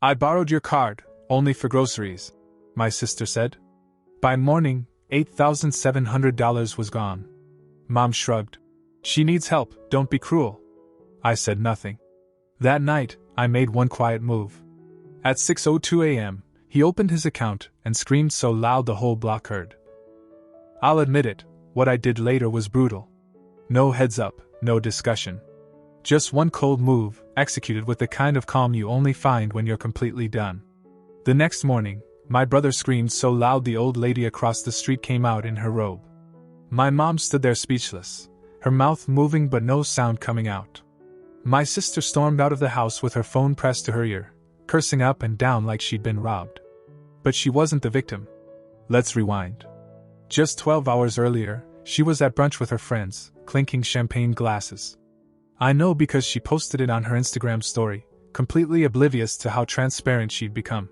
I borrowed your card, only for groceries, my sister said. By morning, $8,700 was gone. Mom shrugged. She needs help, don't be cruel. I said nothing. That night, I made one quiet move. At 6:02 a.m., he opened his account and screamed so loud the whole block heard. I'll admit it, what I did later was brutal. No heads up, no discussion. Just one cold move, executed with the kind of calm you only find when you're completely done. The next morning, my brother screamed so loud the old lady across the street came out in her robe. My mom stood there speechless, her mouth moving but no sound coming out. My sister stormed out of the house with her phone pressed to her ear, cursing up and down like she'd been robbed. But she wasn't the victim. Let's rewind. Just 12 hours earlier, she was at brunch with her friends, clinking champagne glasses. I know because she posted it on her Instagram story, completely oblivious to how transparent she'd become.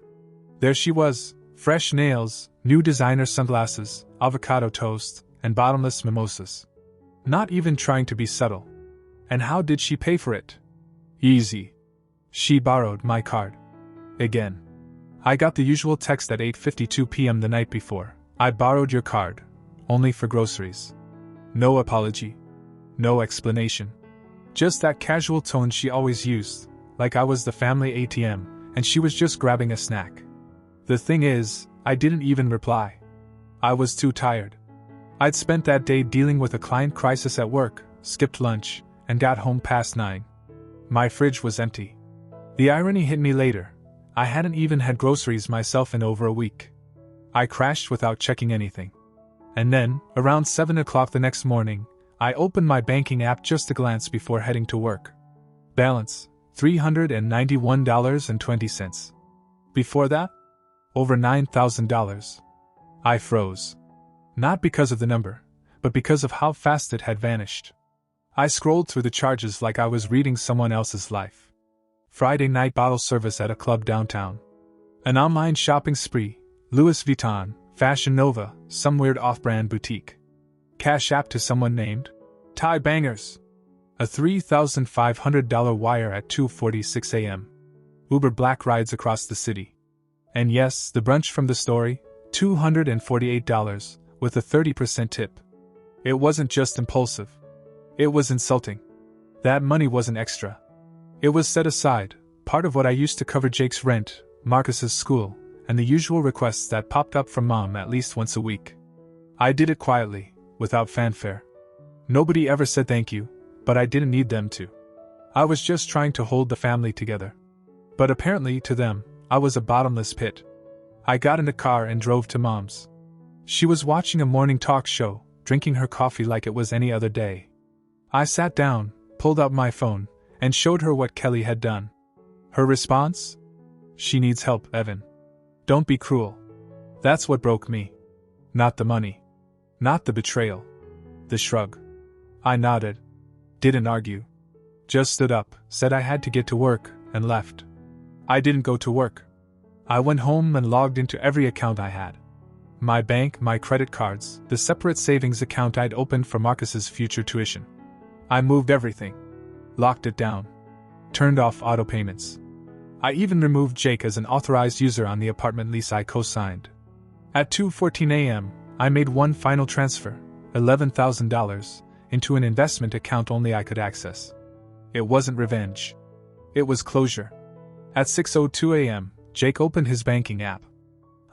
There she was, fresh nails, new designer sunglasses, avocado toast, and bottomless mimosas. Not even trying to be subtle. And how did she pay for it? Easy. She borrowed my card. Again. I got the usual text at 8:52 p.m. the night before. I borrowed your card, only for groceries. No apology. No explanation. Just that casual tone she always used, like I was the family ATM, and she was just grabbing a snack. The thing is, I didn't even reply. I was too tired. I'd spent that day dealing with a client crisis at work, skipped lunch, and got home past 9. My fridge was empty. The irony hit me later. I hadn't even had groceries myself in over a week. I crashed without checking anything. And then, around 7 o'clock the next morning, I opened my banking app just a glance before heading to work. Balance, $391.20. Before that? Over $9,000. I froze. Not because of the number, but because of how fast it had vanished. I scrolled through the charges like I was reading someone else's life. Friday night bottle service at a club downtown. An online shopping spree, Louis Vuitton, Fashion Nova, some weird off-brand boutique. Cash app to someone named Ty Bangers. A $3,500 wire at 2:46 a.m. Uber Black rides across the city. And yes, the brunch from the story, $248, with a 30% tip. It wasn't just impulsive. It was insulting. That money wasn't extra. It was set aside, part of what I used to cover Jake's rent, Marcus's school, and the usual requests that popped up from Mom at least once a week. I did it quietly, without fanfare. Nobody ever said thank you, but I didn't need them to. I was just trying to hold the family together. But apparently, to them, I was a bottomless pit. I got in the car and drove to Mom's. She was watching a morning talk show, drinking her coffee like it was any other day. I sat down, pulled out my phone, and showed her what Kelly had done. Her response? She needs help, Evan. Don't be cruel. That's what broke me. Not the money. Not the betrayal. The shrug. I nodded. Didn't argue. Just stood up, said I had to get to work, and left. I didn't go to work. I went home and logged into every account I had. My bank, my credit cards, the separate savings account I'd opened for Marcus's future tuition. I moved everything. Locked it down. Turned off auto payments. I even removed Jake as an authorized user on the apartment lease I co-signed. At 2:14 a.m., I made one final transfer, $11,000, into an investment account only I could access. It wasn't revenge. It was closure. At 6:02 a.m., Jake opened his banking app.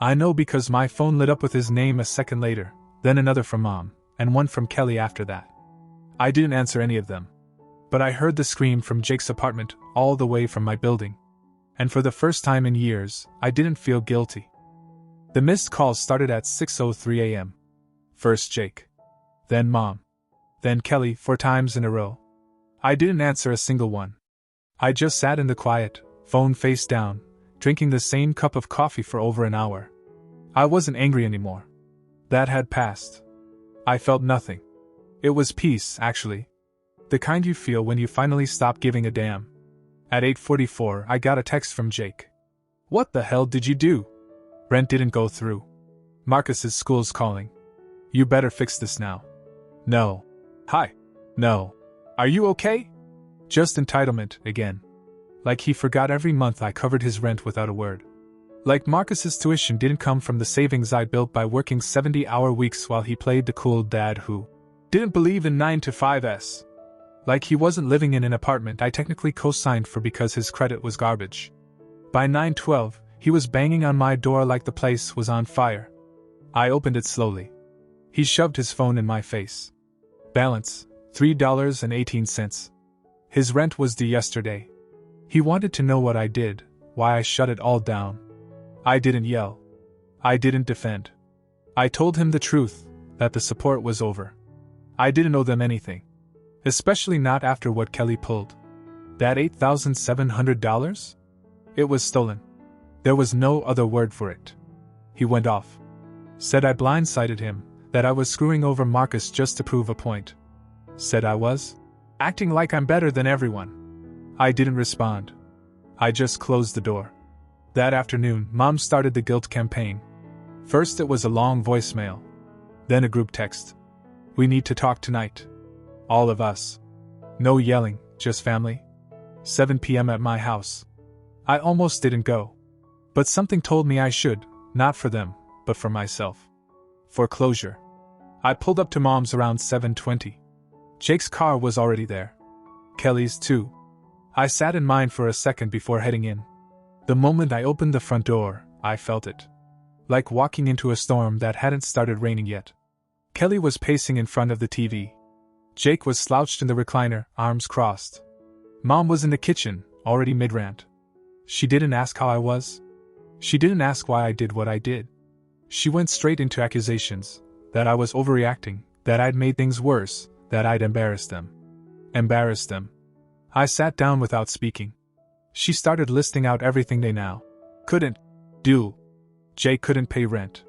I know because my phone lit up with his name a second later, then another from Mom, and one from Kelly after that. I didn't answer any of them. But I heard the scream from Jake's apartment all the way from my building. And for the first time in years, I didn't feel guilty. The missed calls started at 6:03 a.m. First Jake. Then Mom. Then Kelly 4 times in a row. I didn't answer a single one. I just sat in the quiet, phone face down, drinking the same cup of coffee for over an hour. I wasn't angry anymore. That had passed. I felt nothing. It was peace, actually. The kind you feel when you finally stop giving a damn. At 8:44, I got a text from Jake. What the hell did you do? Rent didn't go through. Marcus's school's calling. You better fix this now. No. Hi. No. Are you okay? Just entitlement, again. Like he forgot every month I covered his rent without a word. Like Marcus's tuition didn't come from the savings I'd built by working 70-hour weeks while he played the cool dad who didn't believe in 9 to 5s. Like he wasn't living in an apartment I technically co-signed for because his credit was garbage. By 9:12, he was banging on my door like the place was on fire. I opened it slowly. He shoved his phone in my face. Balance, $3.18. His rent was due yesterday. He wanted to know what I did, why I shut it all down. I didn't yell. I didn't defend. I told him the truth, that the support was over. I didn't owe them anything. Especially not after what Kelly pulled. That $8,700? It was stolen. There was no other word for it. He went off. Said I blindsided him, that I was screwing over Marcus just to prove a point. Said I was acting like I'm better than everyone. I didn't respond. I just closed the door. That afternoon, Mom started the guilt campaign. First it was a long voicemail. Then a group text. We need to talk tonight. All of us. No yelling, just family. 7 p.m. at my house. I almost didn't go. But something told me I should, not for them, but for myself. For closure. I pulled up to Mom's around 7:20. Jake's car was already there. Kelly's too. I sat in mine for a second before heading in. The moment I opened the front door, I felt it. Like walking into a storm that hadn't started raining yet. Kelly was pacing in front of the TV. Jake was slouched in the recliner, arms crossed. Mom was in the kitchen, already mid-rant. She didn't ask how I was. She didn't ask why I did what I did. She went straight into accusations, that I was overreacting, that I'd made things worse, that I'd embarrassed them. Embarrassed them. I sat down without speaking. She started listing out everything they now couldn't do. Jake couldn't pay rent.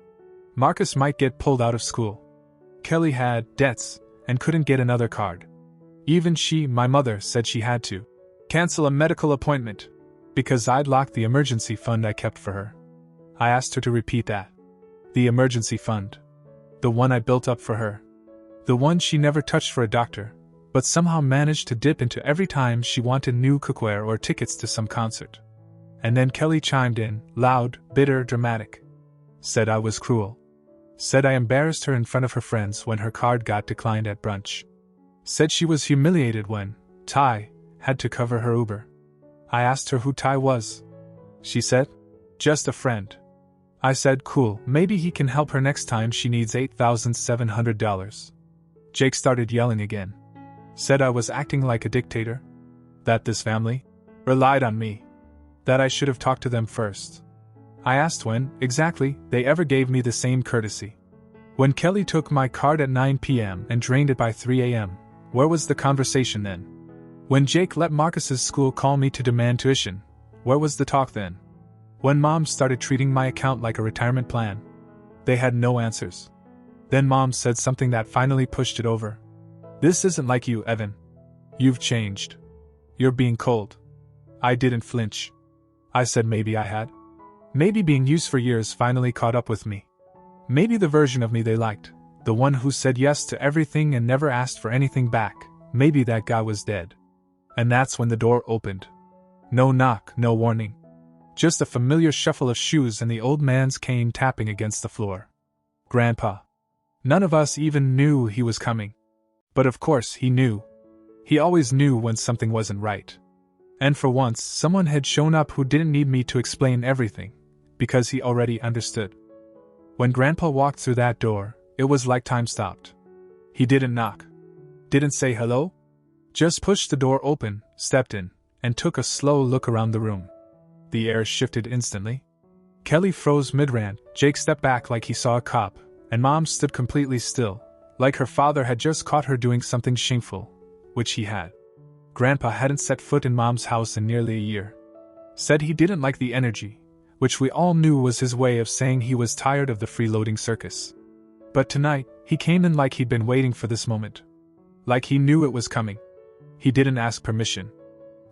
Marcus might get pulled out of school. Kelly had debts and couldn't get another card. Even she, my mother, said she had to cancel a medical appointment because I'd locked the emergency fund I kept for her. I asked her to repeat that. The emergency fund. The one I built up for her. The one she never touched for a doctor, but somehow managed to dip into every time she wanted new cookware or tickets to some concert. And then Kelly chimed in, loud, bitter, dramatic. Said I was cruel. Said I embarrassed her in front of her friends when her card got declined at brunch. Said she was humiliated when Ty had to cover her Uber. I asked her who Ty was. She said, just a friend. I said, cool, maybe he can help her next time she needs $8,700. Jake started yelling again. Said I was acting like a dictator. That this family relied on me. That I should have talked to them first. I asked when, exactly, they ever gave me the same courtesy. When Kelly took my card at 9 p.m. and drained it by 3 a.m., where was the conversation then? When Jake let Marcus's school call me to demand tuition, where was the talk then? When Mom started treating my account like a retirement plan, they had no answers. Then Mom said something that finally pushed it over. This isn't like you, Evan. You've changed. You're being cold. I didn't flinch. I said maybe I had. Maybe being used for years finally caught up with me. Maybe the version of me they liked, the one who said yes to everything and never asked for anything back, maybe that guy was dead. And that's when the door opened. No knock, no warning. Just a familiar shuffle of shoes and the old man's cane tapping against the floor. Grandpa. None of us even knew he was coming. But of course he knew. He always knew when something wasn't right. And for once, someone had shown up who didn't need me to explain everything, because he already understood. When Grandpa walked through that door, it was like time stopped. He didn't knock. Didn't say hello. Just pushed the door open, stepped in, and took a slow look around the room. The air shifted instantly. Kelly froze mid-rant, Jake stepped back like he saw a cop, and Mom stood completely still, like her father had just caught her doing something shameful, which he had. Grandpa hadn't set foot in Mom's house in nearly a year. Said he didn't like the energy, which we all knew was his way of saying he was tired of the freeloading circus. But tonight, he came in like he'd been waiting for this moment. Like he knew it was coming. He didn't ask permission.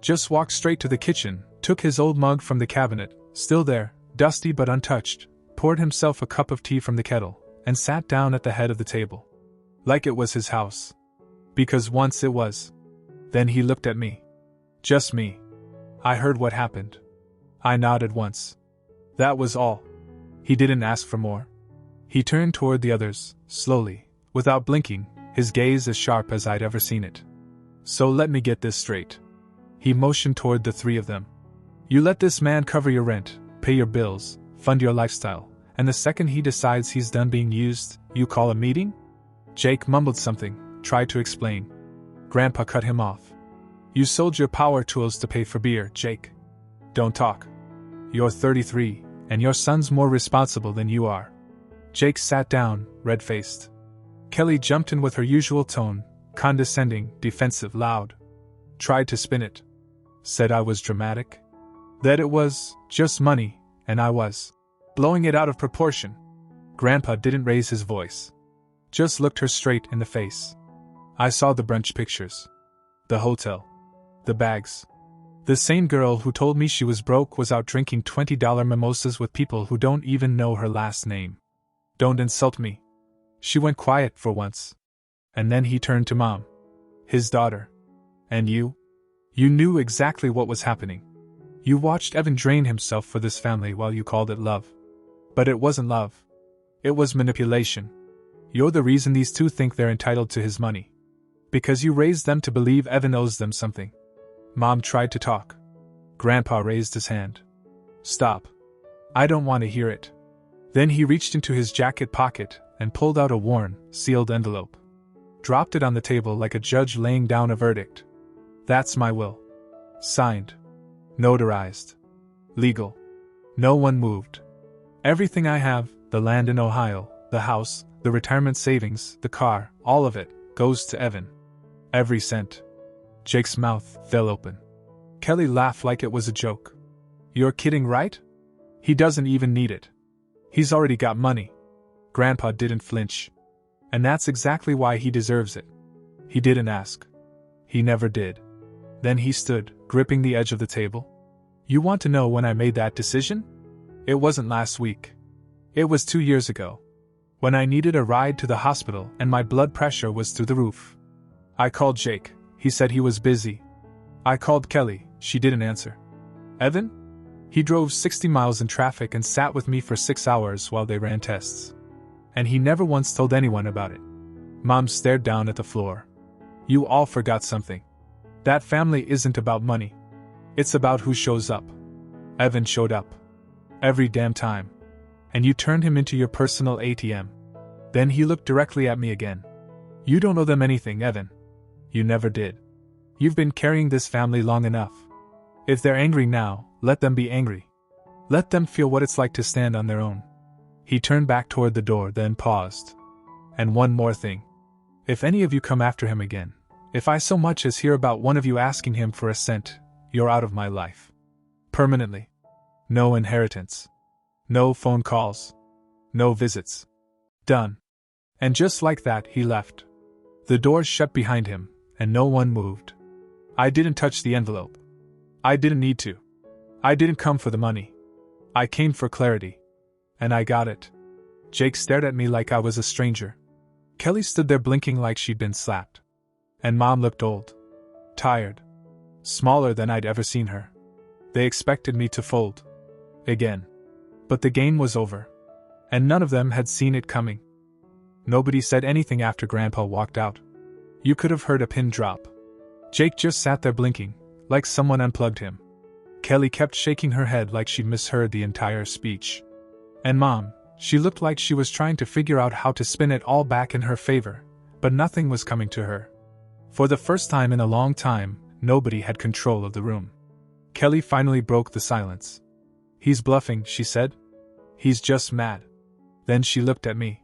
Just walked straight to the kitchen, took his old mug from the cabinet, still there, dusty but untouched, poured himself a cup of tea from the kettle, and sat down at the head of the table. Like it was his house. Because once it was. Then he looked at me. Just me. I heard what happened. I nodded once. That was all. He didn't ask for more. He turned toward the others, slowly, without blinking, his gaze as sharp as I'd ever seen it. So let me get this straight. He motioned toward the three of them. You let this man cover your rent, pay your bills, fund your lifestyle, and the second he decides he's done being used, you call a meeting? Jake mumbled something, tried to explain. Grandpa cut him off. You sold your power tools to pay for beer, Jake. Don't talk. You're 33, and your son's more responsible than you are. Jake sat down, red-faced. Kelly jumped in with her usual tone, condescending, defensive, loud. Tried to spin it. Said I was dramatic. That it was just money, and I was blowing it out of proportion. Grandpa didn't raise his voice. Just looked her straight in the face. I saw the brunch pictures. The hotel. The bags. The same girl who told me she was broke was out drinking $20 mimosas with people who don't even know her last name. Don't insult me. She went quiet for once. And then he turned to Mom. His daughter. And you? You knew exactly what was happening. You watched Evan drain himself for this family while you called it love. But it wasn't love. It was manipulation. You're the reason these two think they're entitled to his money. Because you raised them to believe Evan owes them something. Mom tried to talk. Grandpa raised his hand. Stop. I don't want to hear it. Then he reached into his jacket pocket and pulled out a worn, sealed envelope. Dropped it on the table like a judge laying down a verdict. That's my will. Signed. Notarized. Legal. No one moved. Everything I have, the land in Ohio, the house, the retirement savings, the car, all of it, goes to Evan. Every cent. Jake's mouth fell open. Kelly laughed like it was a joke. You're kidding, right? He doesn't even need it. He's already got money. Grandpa didn't flinch. And that's exactly why he deserves it. He didn't ask. He never did. Then he stood, gripping the edge of the table. You want to know when I made that decision? It wasn't last week. It was 2 years ago. When I needed a ride to the hospital and my blood pressure was through the roof. I called Jake. He said he was busy. I called Kelly. She didn't answer. Evan? He drove 60 miles in traffic and sat with me for 6 hours while they ran tests. And he never once told anyone about it. Mom stared down at the floor. You all forgot something. That family isn't about money. It's about who shows up. Evan showed up. Every damn time. And you turned him into your personal ATM. Then he looked directly at me again. You don't owe them anything, Evan. You never did. You've been carrying this family long enough. If they're angry now, let them be angry. Let them feel what it's like to stand on their own. He turned back toward the door, then paused. And one more thing. If any of you come after him again, if I so much as hear about one of you asking him for a cent, you're out of my life. Permanently. No inheritance. No phone calls. No visits. Done. And just like that, he left. The doors shut behind him, and no one moved. I didn't touch the envelope. I didn't need to. I didn't come for the money. I came for clarity. And I got it. Jake stared at me like I was a stranger. Kelly stood there blinking like she'd been slapped. And Mom looked old. Tired. Smaller than I'd ever seen her. They expected me to fold. Again. But the game was over. And none of them had seen it coming. Nobody said anything after Grandpa walked out. You could have heard a pin drop. Jake just sat there blinking, like someone unplugged him. Kelly kept shaking her head like she'd misheard the entire speech. And Mom, she looked like she was trying to figure out how to spin it all back in her favor, but nothing was coming to her. For the first time in a long time, nobody had control of the room. Kelly finally broke the silence. He's bluffing, she said. He's just mad. Then she looked at me.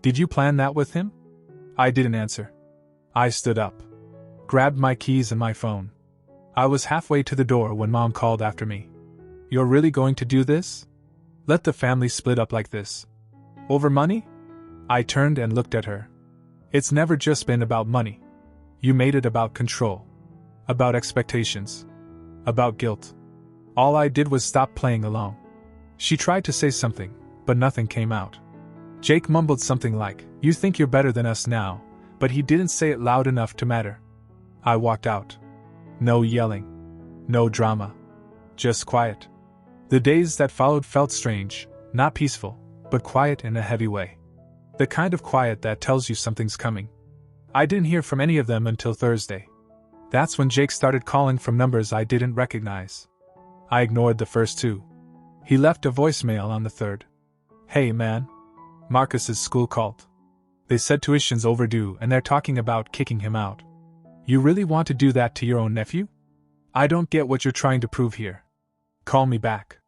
Did you plan that with him? I didn't answer. I stood up. Grabbed my keys and my phone. I was halfway to the door when Mom called after me. You're really going to do this? Let the family split up like this? Over money? I turned and looked at her. It's never just been about money. You made it about control. About expectations. About guilt. All I did was stop playing along. She tried to say something, but nothing came out. Jake mumbled something like, "You think you're better than us now," but he didn't say it loud enough to matter. I walked out. No yelling. No drama. Just quiet. The days that followed felt strange, not peaceful, but quiet in a heavy way. The kind of quiet that tells you something's coming. I didn't hear from any of them until Thursday. That's when Jake started calling from numbers I didn't recognize. I ignored the first two. He left a voicemail on the third. "Hey man. Marcus's school called. They said tuition's overdue and they're talking about kicking him out. You really want to do that to your own nephew? I don't get what you're trying to prove here. Call me back."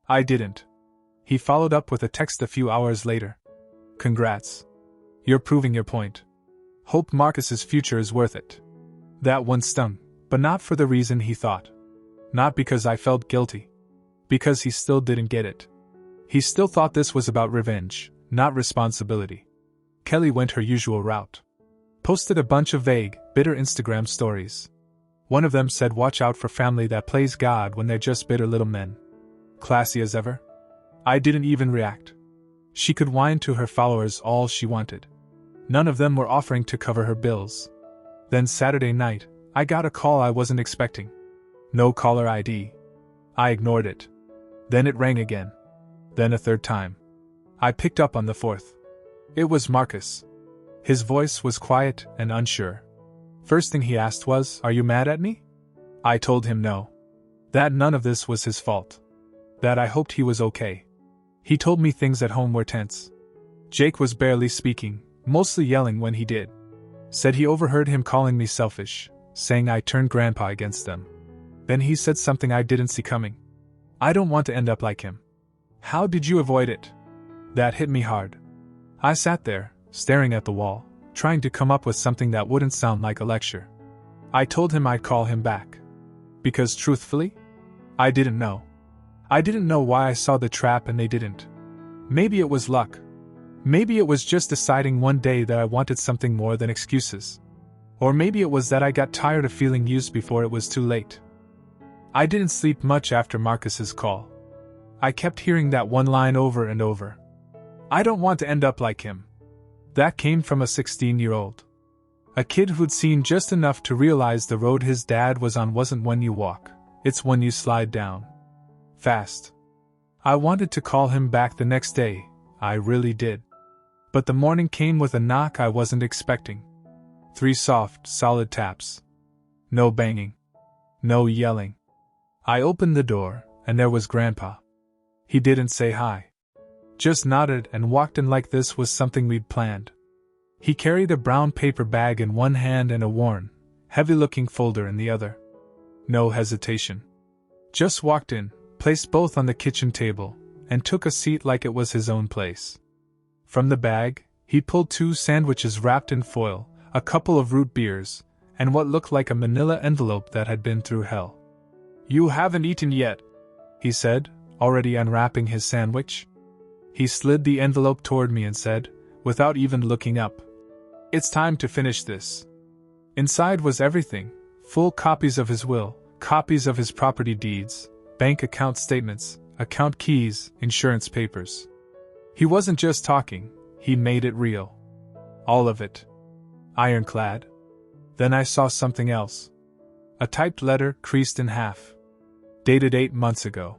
I didn't. He followed up with a text a few hours later. "Congrats. You're proving your point. Hope Marcus's future is worth it." That one stung, but not for the reason he thought. Not because I felt guilty. Because he still didn't get it. He still thought this was about revenge, not responsibility. Kelly went her usual route. Posted a bunch of vague, bitter Instagram stories. One of them said, "Watch out for family that plays God when they're just bitter little men." Classy as ever. I didn't even react. She could whine to her followers all she wanted. None of them were offering to cover her bills. Then Saturday night, I got a call I wasn't expecting. No caller ID. I ignored it. Then it rang again. Then a third time. I picked up on the fourth. It was Marcus. His voice was quiet and unsure. First thing he asked was, "Are you mad at me?" I told him no. That none of this was his fault. That I hoped he was okay. He told me things at home were tense. Jake was barely speaking, mostly yelling when he did. Said he overheard him calling me selfish, saying I turned Grandpa against them. Then he said something I didn't see coming. "I don't want to end up like him." "How did you avoid it?" That hit me hard. I sat there, staring at the wall, trying to come up with something that wouldn't sound like a lecture. I told him I'd call him back. Because truthfully, I didn't know. I didn't know why I saw the trap and they didn't. Maybe it was luck. Maybe it was just deciding one day that I wanted something more than excuses. Or maybe it was that I got tired of feeling used before it was too late. I didn't sleep much after Marcus's call. I kept hearing that one line over and over. "I don't want to end up like him." That came from a 16-year-old. A kid who'd seen just enough to realize the road his dad was on wasn't one you walk, it's one you slide down. Fast. I wanted to call him back the next day, I really did. But the morning came with a knock I wasn't expecting. 3 soft, solid taps. No banging. No yelling. I opened the door, and there was Grandpa. He didn't say hi. Just nodded and walked in like this was something we'd planned. He carried a brown paper bag in one hand and a worn, heavy-looking folder in the other. No hesitation. Just walked in, placed both on the kitchen table, and took a seat like it was his own place. From the bag, he pulled 2 sandwiches wrapped in foil, a couple of root beers, and what looked like a manila envelope that had been through hell. "You haven't eaten yet," he said, already unwrapping his sandwich. He slid the envelope toward me and said, without even looking up, "It's time to finish this." Inside was everything, full copies of his will, copies of his property deeds, bank account statements, account keys, insurance papers. He wasn't just talking, he made it real. All of it. Ironclad. Then I saw something else. A typed letter creased in half. Dated 8 months ago.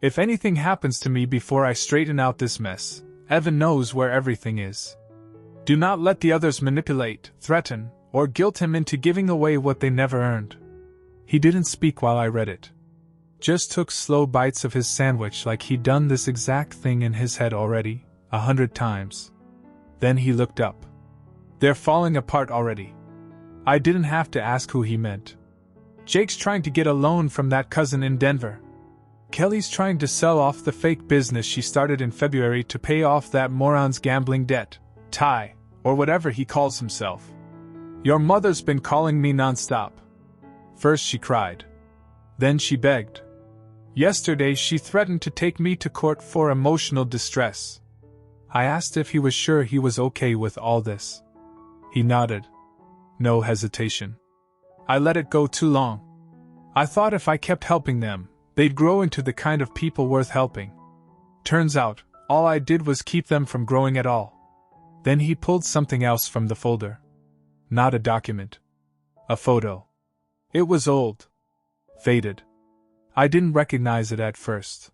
"If anything happens to me before I straighten out this mess, Evan knows where everything is. Do not let the others manipulate, threaten, or guilt him into giving away what they never earned." He didn't speak while I read it. Just took slow bites of his sandwich like he'd done this exact thing in his head already, 100 times. Then he looked up. "They're falling apart already." I didn't have to ask who he meant. "Jake's trying to get a loan from that cousin in Denver. Kelly's trying to sell off the fake business she started in February to pay off that moron's gambling debt, Ty, or whatever he calls himself. Your mother's been calling me nonstop." First she cried. Then she begged. Yesterday she threatened to take me to court for emotional distress. I asked if he was sure he was okay with all this. He nodded. No hesitation. I let it go too long. I thought if I kept helping them, they'd grow into the kind of people worth helping. Turns out, all I did was keep them from growing at all. Then he pulled something else from the folder. Not a document. A photo. It was old. Faded. I didn't recognize it at first.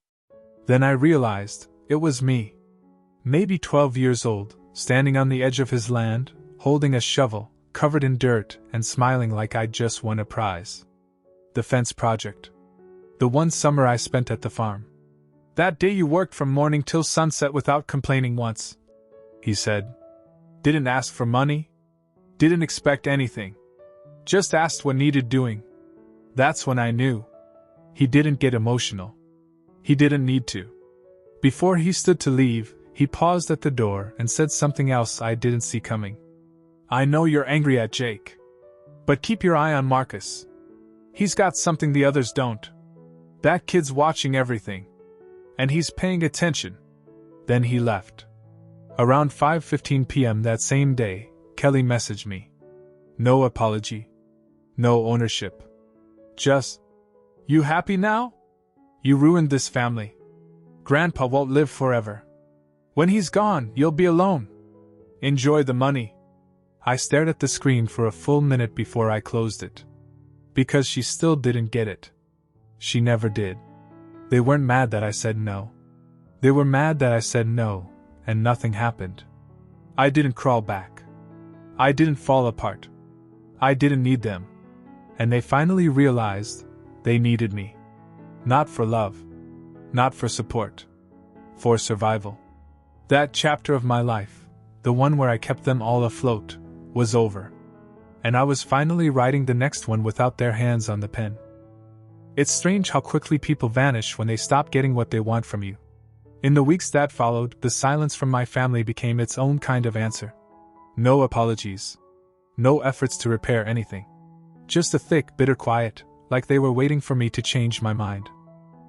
Then I realized it was me. Maybe 12 years old, standing on the edge of his land, holding a shovel, covered in dirt, and smiling like I'd just won a prize. The fence project. The one summer I spent at the farm. That day you worked from morning till sunset without complaining once, he said. Didn't ask for money. Didn't expect anything. Just asked what needed doing. That's when I knew. He didn't get emotional. He didn't need to. Before he stood to leave, he paused at the door and said something else I didn't see coming. I know you're angry at Jake. But keep your eye on Marcus. He's got something the others don't. That kid's watching everything. And he's paying attention. Then he left. Around 5:15 p.m. that same day, Kelly messaged me. No apology. No ownership. Just, you happy now? You ruined this family. Grandpa won't live forever. When he's gone, you'll be alone. Enjoy the money. I stared at the screen for a full minute before I closed it. Because she still didn't get it. She never did. They weren't mad that I said no. They were mad that I said no, and nothing happened. I didn't crawl back. I didn't fall apart. I didn't need them. And they finally realized they needed me. Not for love. Not for support. For survival. That chapter of my life, the one where I kept them all afloat, was over. And I was finally writing the next one without their hands on the pen. It's strange how quickly people vanish when they stop getting what they want from you. In the weeks that followed, the silence from my family became its own kind of answer. No apologies. No efforts to repair anything. Just a thick, bitter quiet, like they were waiting for me to change my mind.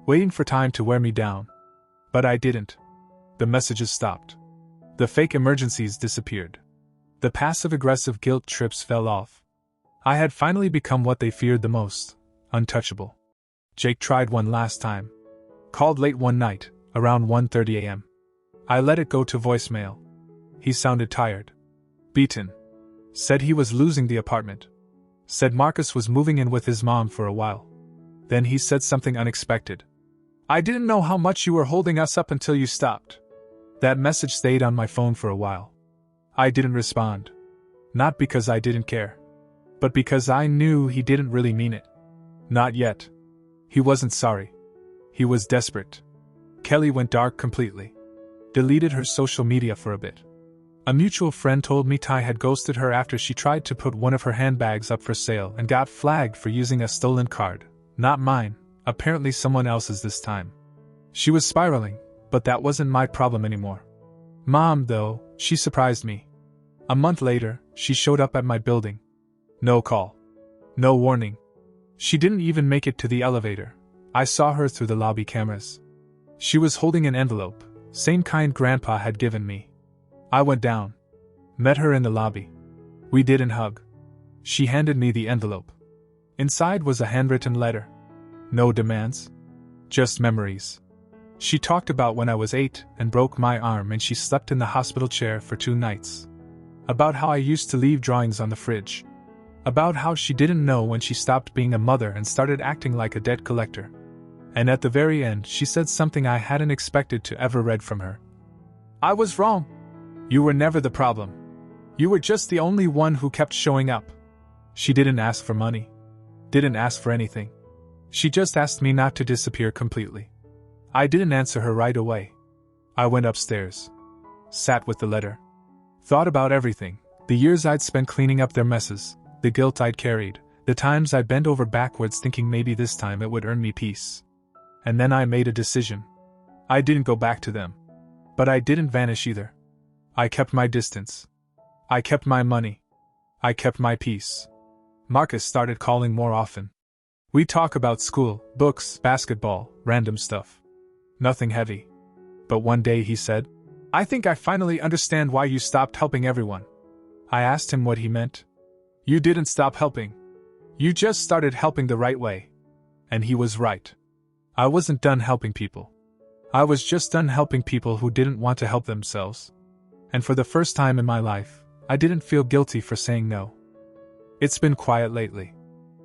Waiting for time to wear me down. But I didn't. The messages stopped. The fake emergencies disappeared. The passive-aggressive guilt trips fell off. I had finally become what they feared the most, untouchable. Jake tried one last time. Called late one night, around 1:30 a.m. I let it go to voicemail. He sounded tired. Beaten. Said he was losing the apartment. Said Marcus was moving in with his mom for a while. Then he said something unexpected. I didn't know how much you were holding us up until you stopped. That message stayed on my phone for a while. I didn't respond. Not because I didn't care. But because I knew he didn't really mean it. Not yet. He wasn't sorry. He was desperate. Kelly went dark completely. Deleted her social media for a bit. A mutual friend told me Ty had ghosted her after she tried to put one of her handbags up for sale and got flagged for using a stolen card. Not mine, apparently someone else's this time. She was spiraling, but that wasn't my problem anymore. Mom, though, she surprised me. A month later, she showed up at my building. No call. No warning. She didn't even make it to the elevator. I saw her through the lobby cameras. She was holding an envelope, same kind Grandpa had given me. I went down. Met her in the lobby. We didn't hug. She handed me the envelope. Inside was a handwritten letter. No demands. Just memories. She talked about when I was 8 and broke my arm and she slept in the hospital chair for 2 nights. About how I used to leave drawings on the fridge. About how she didn't know when she stopped being a mother and started acting like a debt collector. And at the very end, she said something I hadn't expected to ever read from her. I was wrong. You were never the problem. You were just the only one who kept showing up. She didn't ask for money. Didn't ask for anything. She just asked me not to disappear completely. I didn't answer her right away. I went upstairs. Sat with the letter. Thought about everything, the years I'd spent cleaning up their messes, the guilt I'd carried, the times I bent over backwards thinking maybe this time it would earn me peace. And then I made a decision. I didn't go back to them. But I didn't vanish either. I kept my distance. I kept my money. I kept my peace. Marcus started calling more often. We'd talk about school, books, basketball, random stuff. Nothing heavy. But one day he said, I think I finally understand why you stopped helping everyone. I asked him what he meant. You didn't stop helping. You just started helping the right way. And he was right. I wasn't done helping people. I was just done helping people who didn't want to help themselves. And for the first time in my life, I didn't feel guilty for saying no. It's been quiet lately.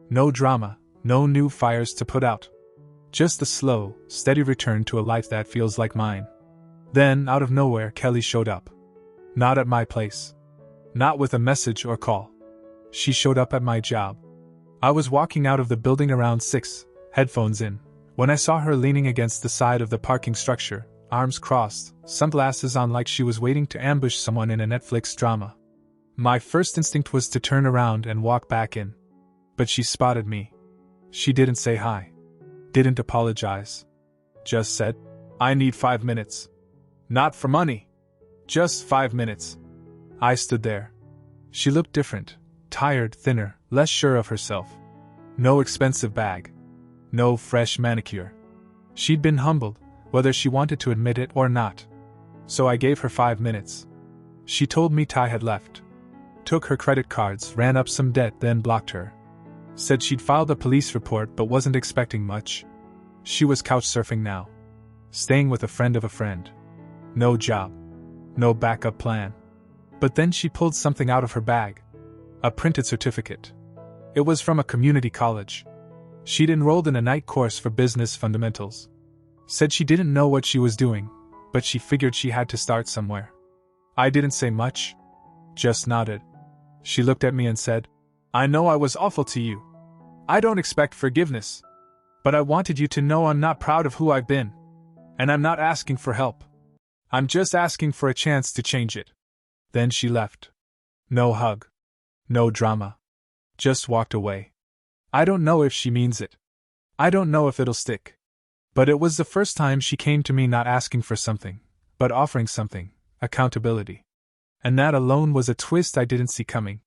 No drama, no new fires to put out. Just the slow, steady return to a life that feels like mine. Then, out of nowhere, Kelly showed up. Not at my place. Not with a message or call. She showed up at my job. I was walking out of the building around 6, headphones in, when I saw her leaning against the side of the parking structure, arms crossed, sunglasses on like she was waiting to ambush someone in a Netflix drama. My first instinct was to turn around and walk back in. But she spotted me. She didn't say hi. Didn't apologize. Just said, "I need 5 minutes. Not for money. Just 5 minutes." I stood there. She looked different, tired, thinner, less sure of herself. No expensive bag. No fresh manicure. She'd been humbled, whether she wanted to admit it or not. So I gave her 5 minutes. She told me Ty had left. Took her credit cards, ran up some debt, then blocked her. Said she'd filed a police report but wasn't expecting much. She was couch surfing now. Staying with a friend of a friend. No job. No backup plan. But then she pulled something out of her bag. A printed certificate. It was from a community college. She'd enrolled in a night course for business fundamentals. Said she didn't know what she was doing, but she figured she had to start somewhere. I didn't say much. Just nodded. She looked at me and said, "I know I was awful to you. I don't expect forgiveness. But I wanted you to know I'm not proud of who I've been. And I'm not asking for help. I'm just asking for a chance to change it." Then she left. No hug. No drama. Just walked away. I don't know if she means it. I don't know if it'll stick. But it was the first time she came to me not asking for something, but offering something, accountability. And that alone was a twist I didn't see coming.